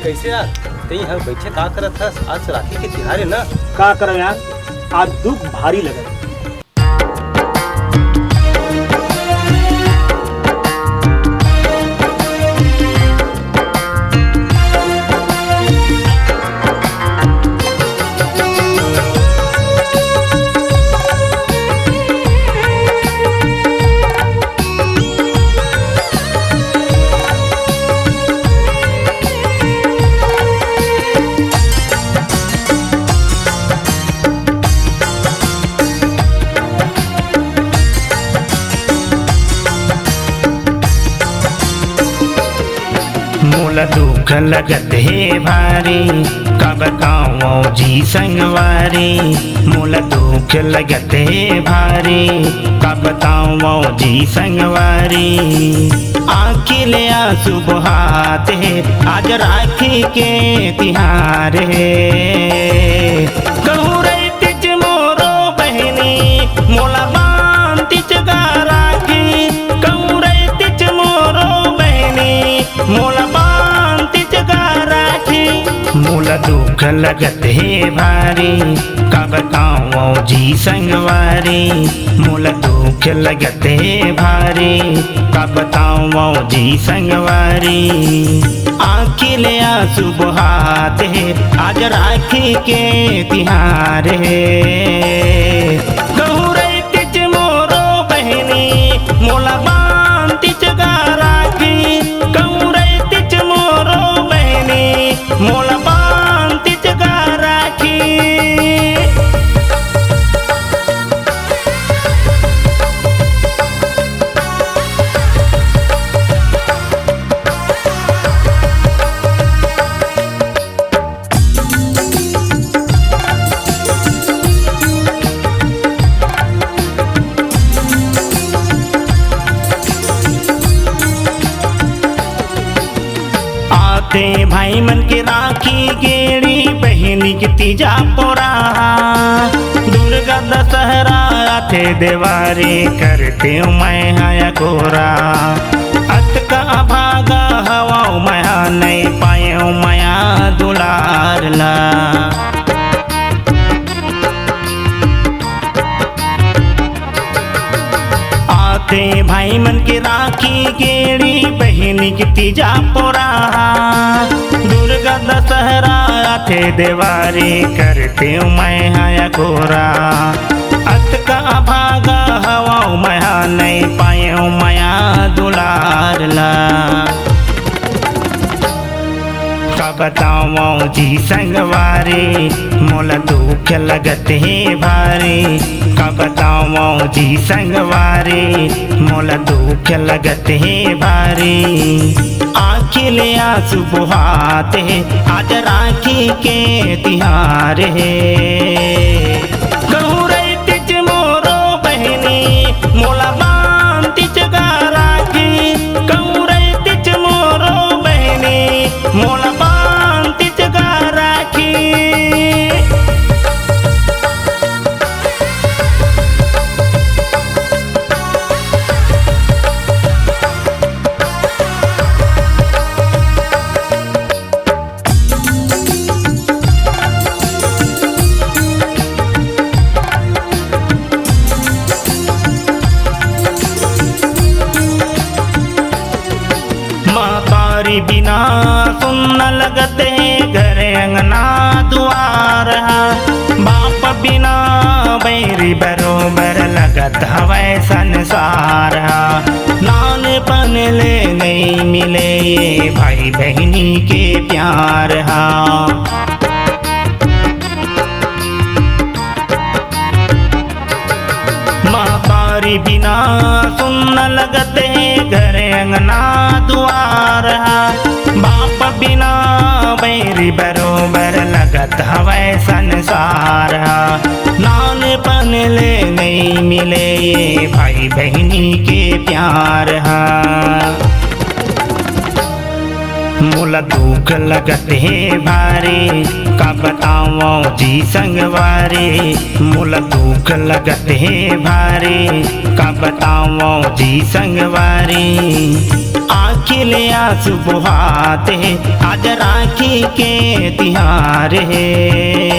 कैसे यार तई यहाँ बैठे का करत हस? आज राखी के तिहार है ना। का करो यार, आज दुख भारी लगे। मोला दुख लगत है भारी, का बताऊं जी संगवारी। मोला दुख लगत है भारी, का बताऊं जी संगवारी। आखिले आंसू बहाते आज राखी के तिहार है। कहूँ रे तिज मोरो बहनी, मोला बांधी जगा राखी। कहूँ रे तिज मोरो बहनी, मोला मोला दुख लगत है भारी, का बताऊं जी संगवारी। मोला दुख लगत है भारी, का बताऊं जी संगवारी। आखिले आंसू बहाते आज राखी के तिहार है। कहूँ रे तिज मोरो बहनी, मोला बांधी जगा राखी। कहूँ रे तिज मोरो बहनी, मोला भाई मन के राखी गेड़ी बहनी की तीजा पोरा। दुर्गा दशहरा आते देवारे करते मैं हाया गोरा। अत का भागा हवा मया नहीं पाए मया दुलार ला। आते भाई मन के राखी गेड़ी बहनी की तीजा पोरा। दुर्गा दशहरा आते देवारे करते मैं हाया गोरा। अत का भागा हवा मया नहीं पाए मया दुलार ला। का बताऊं जी संगवारी, मोला दुख लगत है भारी। का बताऊं जी संगवारी, मोला दुख लगत है भारी। आखिले आंसू बहाते आज राखी के तिहार है। कहूँ रे तिज मोरो बहनी, मोला बांधी जगा राखी। कहूँ रे तिज मोरो बहनी, मोला बांधी जगा राखी। बिना सुन लगते घर अंगना दुआर। बाप बिना बैरी बरोबर लगत हवै संसार। नानपन ले नहीं मिले ये भाई बहनी के प्यार। मातारी बिना सुन लगते घर अंगना दुआर। बाप बिना बैरी बरोबर लगत हवै संसार। नानपन ले नहीं मिले ये भाई बहनी के प्यार। मोला दुख लगत है भारी, का बताओ जी संगवारी मोला दुख लगत है भारी का बताओ जी संगवारी आखिल आंसू बहाते आज राखी के तिहार है